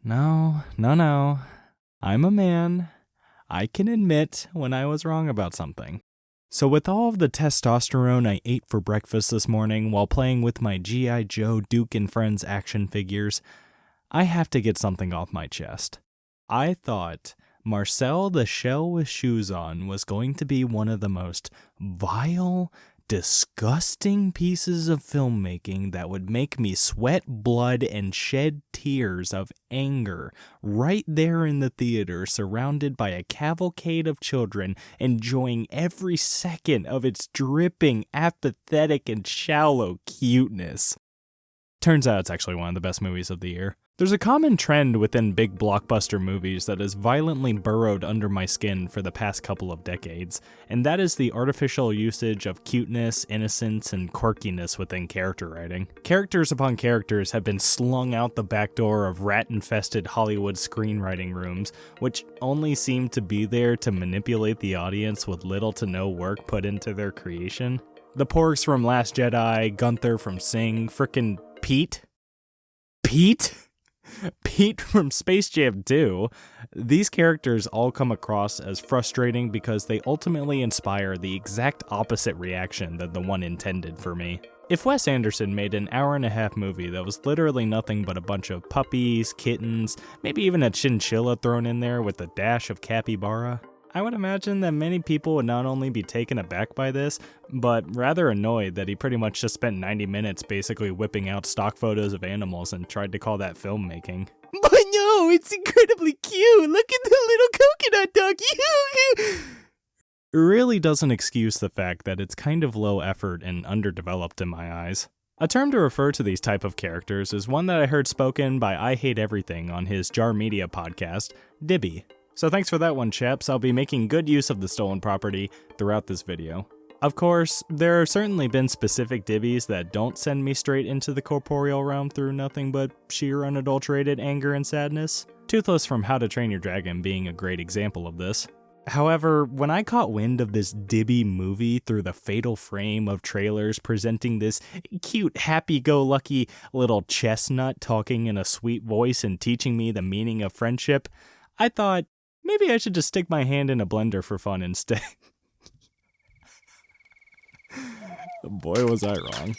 No. I'm a man. I can admit when I was wrong about something. So with all of the testosterone I ate for breakfast this morning while playing with my G.I. Joe Duke and Friends action figures, I have to get something off my chest. I thought Marcel the Shell with Shoes On was going to be one of the most vile, disgusting pieces of filmmaking that would make me sweat blood and shed tears of anger right there in the theater, surrounded by a cavalcade of children enjoying every second of its dripping, apathetic, and shallow cuteness. Turns out it's actually one of the best movies of the year. There's a common trend within big blockbuster movies that has violently burrowed under my skin for the past couple of decades, and that is the artificial usage of cuteness, innocence, and quirkiness within character writing. Characters upon characters have been slung out the back door of rat-infested Hollywood screenwriting rooms, which only seem to be there to manipulate the audience with little to no work put into their creation. The Porgs from Last Jedi, Gunther from Sing, frickin' Pete from Space Jam 2, these characters all come across as frustrating because they ultimately inspire the exact opposite reaction than the one intended for me. If Wes Anderson made an hour-and-a-half movie that was literally nothing but a bunch of puppies, kittens, maybe even a chinchilla thrown in there with a dash of capybara, I would imagine that many people would not only be taken aback by this, but rather annoyed that he pretty much just spent 90 minutes basically whipping out stock photos of animals and tried to call that filmmaking. But no, it's incredibly cute! Look at the little coconut dog! It really doesn't excuse the fact that it's kind of low effort and underdeveloped in my eyes. A term to refer to these type of characters is one that I heard spoken by I Hate Everything on his Jar Media podcast, Dibby. So thanks for that one, chaps. I'll be making good use of the stolen property throughout this video. Of course, there have certainly been specific dibbies that don't send me straight into the corporeal realm through nothing but sheer unadulterated anger and sadness. Toothless from How to Train Your Dragon being a great example of this. However, when I caught wind of this dibby movie through the fatal frame of trailers presenting this cute, happy-go-lucky little chestnut talking in a sweet voice and teaching me the meaning of friendship, I thought, maybe I should just stick my hand in a blender for fun instead. Boy, was I wrong.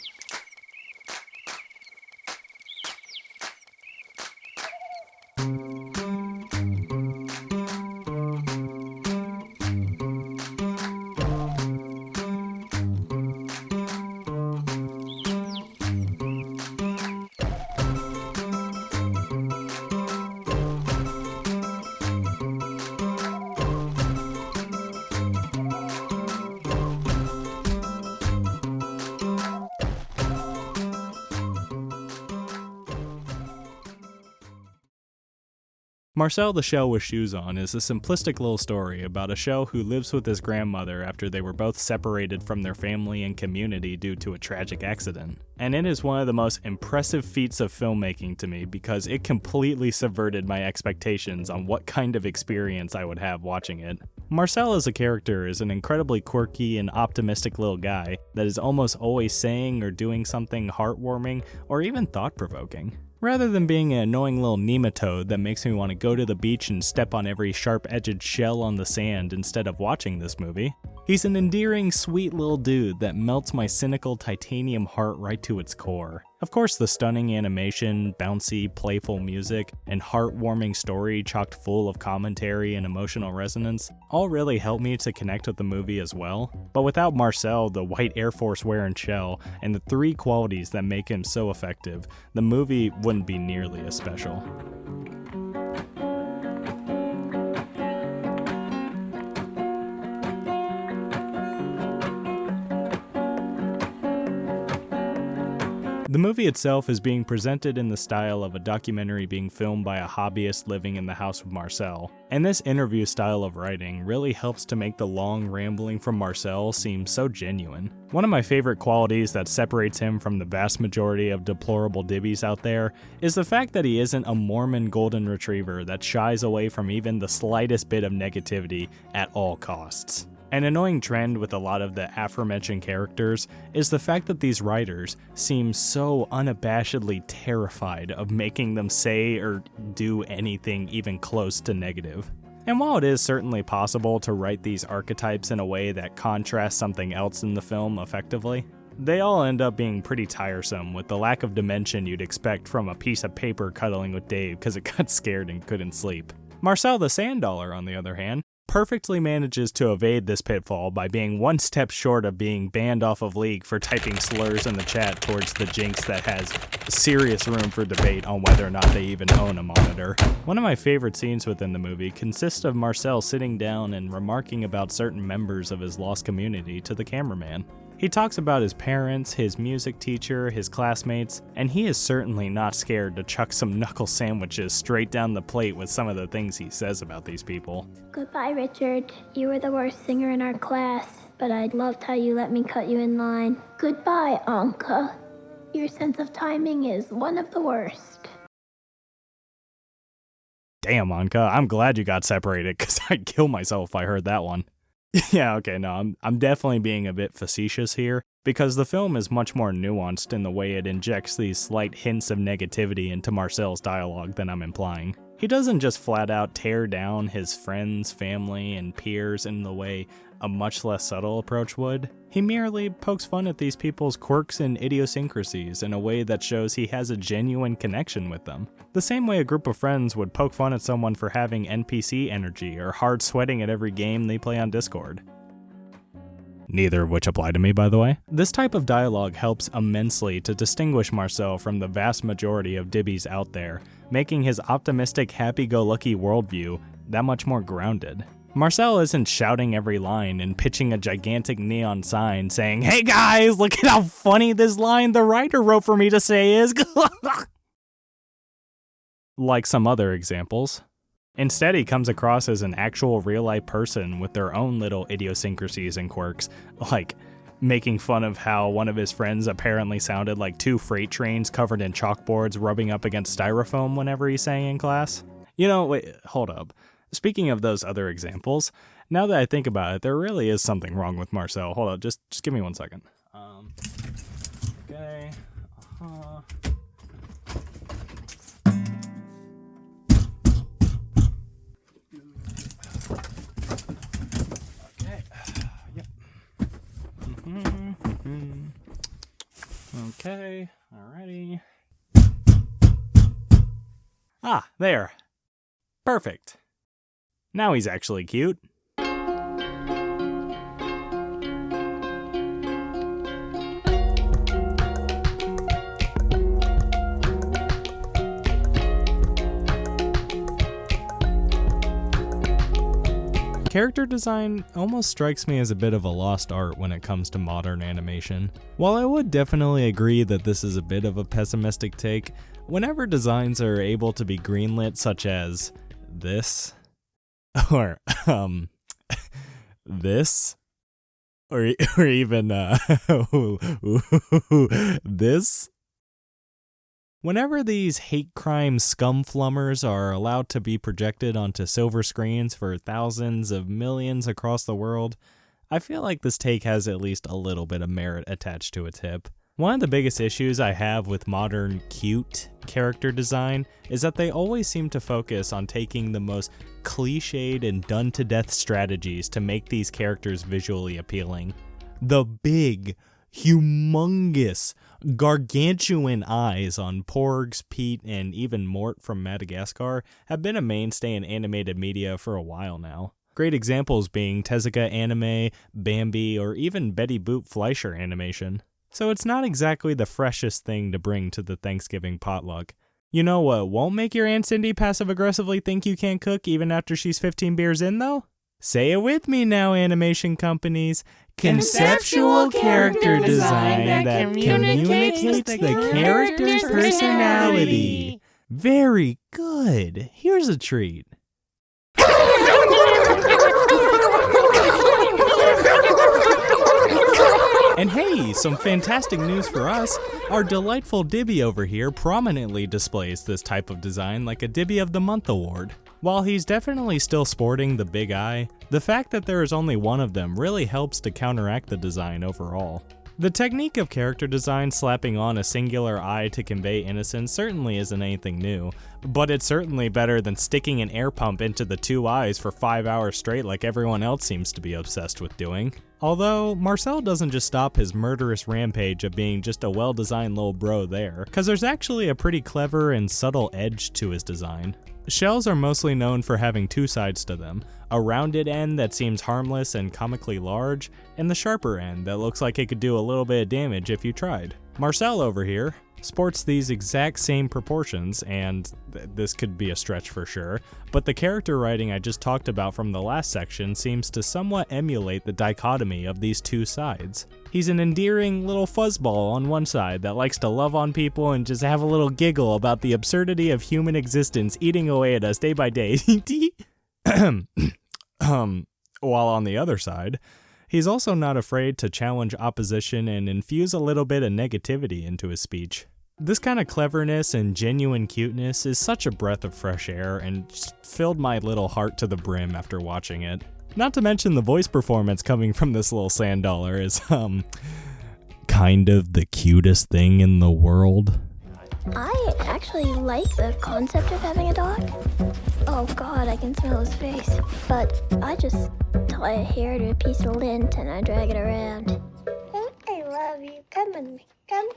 Marcel the Shell with Shoes On is a simplistic little story about a shell who lives with his grandmother after they were both separated from their family and community due to a tragic accident. And it is one of the most impressive feats of filmmaking to me because it completely subverted my expectations on what kind of experience I would have watching it. Marcel as a character is an incredibly quirky and optimistic little guy that is almost always saying or doing something heartwarming or even thought-provoking. Rather than being an annoying little nematode that makes me want to go to the beach and step on every sharp-edged shell on the sand instead of watching this movie, he's an endearing, sweet little dude that melts my cynical titanium heart right to its core. Of course, the stunning animation, bouncy, playful music, and heartwarming story chocked full of commentary and emotional resonance all really helped me to connect with the movie as well. But without Marcel, the white Air Force wearing shell, and the three qualities that make him so effective, the movie wouldn't be nearly as special. The movie itself is being presented in the style of a documentary being filmed by a hobbyist living in the house with Marcel, and this interview style of writing really helps to make the long rambling from Marcel seem so genuine. One of my favorite qualities that separates him from the vast majority of deplorable dibbies out there is the fact that he isn't a Mormon golden retriever that shies away from even the slightest bit of negativity at all costs. An annoying trend with a lot of the aforementioned characters is the fact that these writers seem so unabashedly terrified of making them say or do anything even close to negative. And while it is certainly possible to write these archetypes in a way that contrasts something else in the film effectively, they all end up being pretty tiresome with the lack of dimension you'd expect from a piece of paper cuddling with Dave because it got scared and couldn't sleep. Marcel the Sand Dollar, on the other hand, perfectly manages to evade this pitfall by being one step short of being banned off of League for typing slurs in the chat towards the Jinx that has serious room for debate on whether or not they even own a monitor. One of my favorite scenes within the movie consists of Marcel sitting down and remarking about certain members of his lost community to the cameraman. He talks about his parents, his music teacher, his classmates, and he is certainly not scared to chuck some knuckle sandwiches straight down the plate with some of the things he says about these people. Goodbye, Richard. You were the worst singer in our class, but I loved how you let me cut you in line. Goodbye, Anka. Your sense of timing is one of the worst. Damn, Anka, I'm glad you got separated, because I'd kill myself if I heard that one. Yeah, okay, no, I'm definitely being a bit facetious here, because the film is much more nuanced in the way it injects these slight hints of negativity into Marcel's dialogue than I'm implying. He doesn't just flat out tear down his friends, family, and peers in the way a much less subtle approach would. He merely pokes fun at these people's quirks and idiosyncrasies in a way that shows he has a genuine connection with them. The same way a group of friends would poke fun at someone for having NPC energy or hard sweating at every game they play on Discord. Neither of which apply to me, by the way. This type of dialogue helps immensely to distinguish Marcel from the vast majority of dibbies out there, making his optimistic, happy-go-lucky worldview that much more grounded. Marcel isn't shouting every line and pitching a gigantic neon sign saying, "Hey guys, look at how funny this line the writer wrote for me to say is," like some other examples. Instead, he comes across as an actual real-life person with their own little idiosyncrasies and quirks, like making fun of how one of his friends apparently sounded like two freight trains covered in chalkboards rubbing up against styrofoam whenever he sang in class. You know, wait, hold up. Speaking of those other examples, now that I think about it, there really is something wrong with Marcel. Hold on, just give me 1 second. Okay. Okay. Yep. Okay. Alrighty. Ah, there. Perfect. Now he's actually cute. Character design almost strikes me as a bit of a lost art when it comes to modern animation. While I would definitely agree that this is a bit of a pessimistic take, whenever designs are able to be greenlit, such as this, or this, or even this. Whenever these hate crime scumflummers are allowed to be projected onto silver screens for thousands of millions across the world, I feel like this take has at least a little bit of merit attached to its hip. One of the biggest issues I have with modern cute character design is that they always seem to focus on taking the most cliched and done-to-death strategies to make these characters visually appealing. The big, humongous, gargantuan eyes on Porgs, Pete, and even Mort from Madagascar have been a mainstay in animated media for a while now. Great examples being Tezuka anime, Bambi, or even Betty Boop Fleischer animation. So it's not exactly the freshest thing to bring to the Thanksgiving potluck. You know what won't make your Aunt Cindy passive-aggressively think you can't cook even after she's 15 beers in, though? Say it with me now, animation companies. Conceptual character design that communicates the character's personality. Very good. Here's a treat. And hey, some fantastic news for us. Our delightful Dibby over here prominently displays this type of design like a Dibby of the Month award. While he's definitely still sporting the big eye, The fact that there is only one of them really helps to counteract the design overall. The technique of character design slapping on a singular eye to convey innocence certainly isn't anything new, but it's certainly better than sticking an air pump into the two eyes for 5 hours straight like everyone else seems to be obsessed with doing. Although, Marcel doesn't just stop his murderous rampage of being just a well-designed little bro there, cause there's actually a pretty clever and subtle edge to his design. Shells are mostly known for having two sides to them, a rounded end that seems harmless and comically large, and the sharper end that looks like it could do a little bit of damage if you tried. Marcel over here sports these exact same proportions, and this could be a stretch for sure, but the character writing I just talked about from the last section seems to somewhat emulate the dichotomy of these two sides. He's an endearing little fuzzball on one side that likes to love on people and just have a little giggle about the absurdity of human existence eating away at us day by day. While on the other side, he's also not afraid to challenge opposition and infuse a little bit of negativity into his speech. This kind of cleverness and genuine cuteness is such a breath of fresh air and just filled my little heart to the brim after watching it. Not to mention the voice performance coming from this little sand dollar is, kind of the cutest thing in the world. I actually like the concept of having a dog. Oh god, I can smell his face. But I just tie a hair to a piece of lint and I drag it around. I love you. Come with me. Come.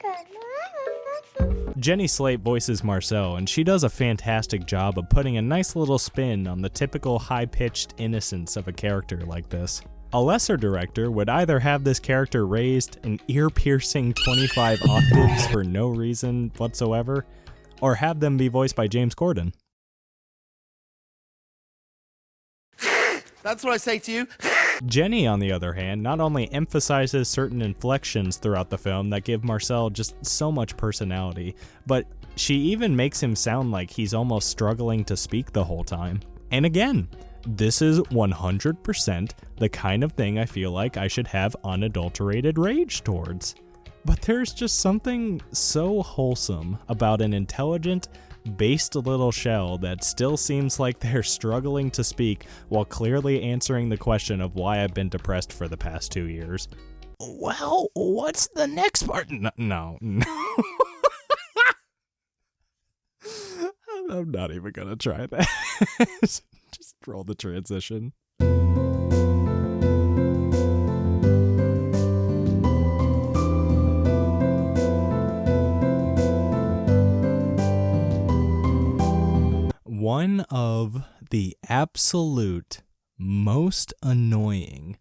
Jenny Slate voices Marcel, and she does a fantastic job of putting a nice little spin on the typical high-pitched innocence of a character like this. A lesser director would either have this character raised an ear-piercing 25 octaves for no reason whatsoever, or have them be voiced by James Corden. That's what I say to you. Jenny, on the other hand, not only emphasizes certain inflections throughout the film that give Marcel just so much personality, but she even makes him sound like he's almost struggling to speak the whole time. And again, this is 100% the kind of thing I feel like I should have unadulterated rage towards. But there's just something so wholesome about an intelligent, based little shell that still seems like they're struggling to speak while clearly answering the question of why I've been depressed for the past 2 years. Well, what's the next part? No. I'm not even gonna try that. Just roll the transition. One of the absolute most annoying,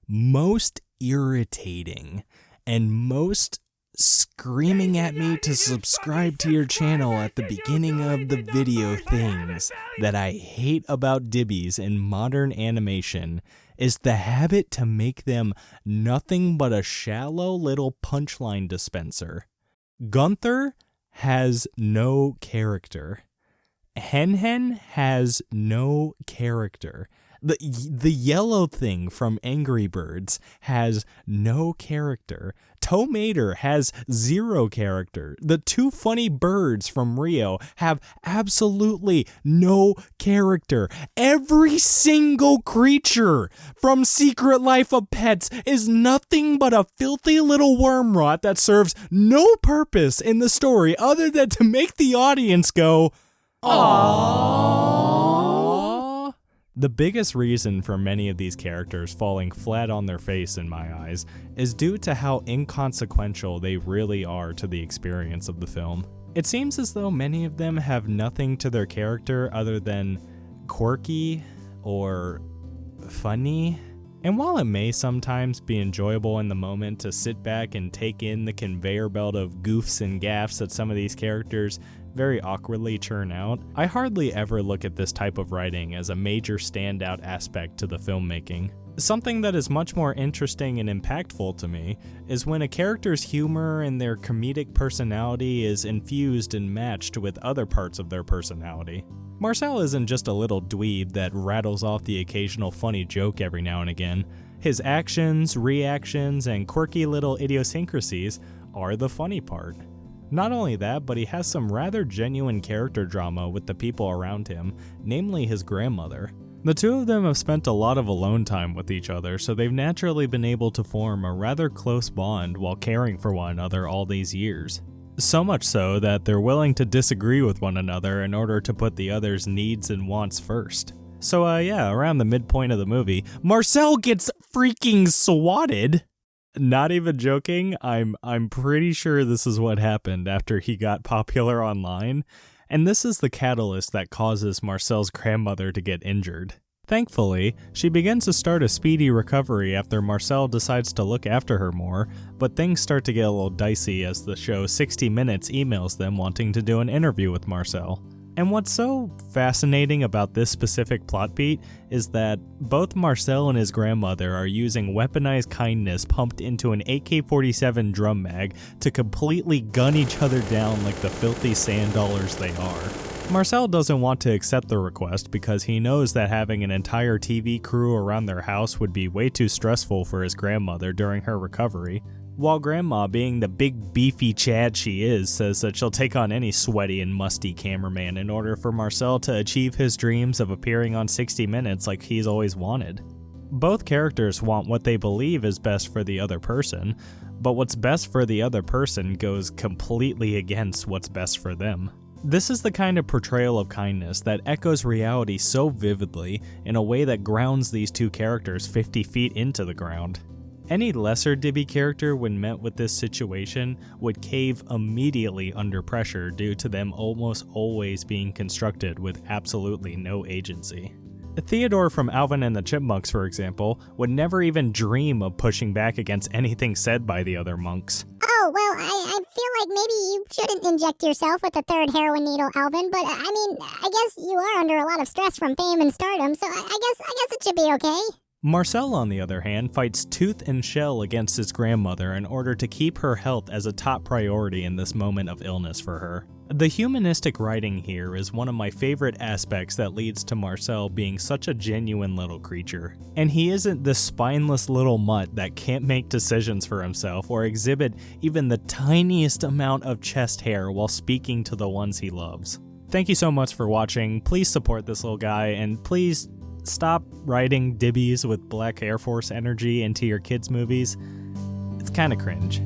most irritating, and most screaming at me to subscribe to your channel at the beginning of the video things that I hate about dibbies in modern animation is the habit to make them nothing but a shallow little punchline dispenser. Gunther has no character. Hen has no character. The yellow thing from Angry Birds has no character. Tomater has 0 character. The two funny birds from Rio have absolutely no character. Every single creature from Secret Life of Pets is nothing but a filthy little worm rot that serves no purpose in the story other than to make the audience go, aww. The biggest reason for many of these characters falling flat on their face in my eyes is due to how inconsequential they really are to the experience of the film. It seems as though many of them have nothing to their character other than quirky or funny. And while it may sometimes be enjoyable in the moment to sit back and take in the conveyor belt of goofs and gaffes that some of these characters very awkwardly churn out, I hardly ever look at this type of writing as a major standout aspect to the filmmaking. Something that is much more interesting and impactful to me is when a character's humor and their comedic personality is infused and matched with other parts of their personality. Marcel isn't just a little dweeb that rattles off the occasional funny joke every now and again. His actions, reactions, and quirky little idiosyncrasies are the funny part. Not only that, but he has some rather genuine character drama with the people around him, namely his grandmother. The two of them have spent a lot of alone time with each other, so they've naturally been able to form a rather close bond while caring for one another all these years. So much so that they're willing to disagree with one another in order to put the other's needs and wants first. So around the midpoint of the movie, Marcel gets freaking swatted. Not even joking, I'm pretty sure this is what happened after he got popular online. And this is the catalyst that causes Marcel's grandmother to get injured. Thankfully, she begins to start a speedy recovery after Marcel decides to look after her more, but things start to get a little dicey as the show 60 Minutes emails them wanting to do an interview with Marcel. And what's so fascinating about this specific plot beat is that both Marcel and his grandmother are using weaponized kindness pumped into an AK-47 drum mag to completely gun each other down like the filthy sand dollars they are. Marcel doesn't want to accept the request because he knows that having an entire TV crew around their house would be way too stressful for his grandmother during her recovery. While Grandma, being the big beefy Chad she is, says that she'll take on any sweaty and musty cameraman in order for Marcel to achieve his dreams of appearing on 60 Minutes like he's always wanted. Both characters want what they believe is best for the other person, but what's best for the other person goes completely against what's best for them. This is the kind of portrayal of kindness that echoes reality so vividly in a way that grounds these two characters 50 feet into the ground. Any lesser Dibby character when met with this situation would cave immediately under pressure due to them almost always being constructed with absolutely no agency. Theodore from Alvin and the Chipmunks, for example, would never even dream of pushing back against anything said by the other monks. Oh, well, I feel like maybe you shouldn't inject yourself with a third heroin needle, Alvin, but I guess you are under a lot of stress from fame and stardom, so I guess it should be okay. Marcel, on the other hand, fights tooth and shell against his grandmother in order to keep her health as a top priority in this moment of illness for her. The humanistic writing here is one of my favorite aspects that leads to Marcel being such a genuine little creature. And he isn't this spineless little mutt that can't make decisions for himself or exhibit even the tiniest amount of chest hair while speaking to the ones he loves. Thank you so much for watching. Please support this little guy, and please stop writing dibbies with Black Air Force energy into your kids' movies. It's kinda cringe.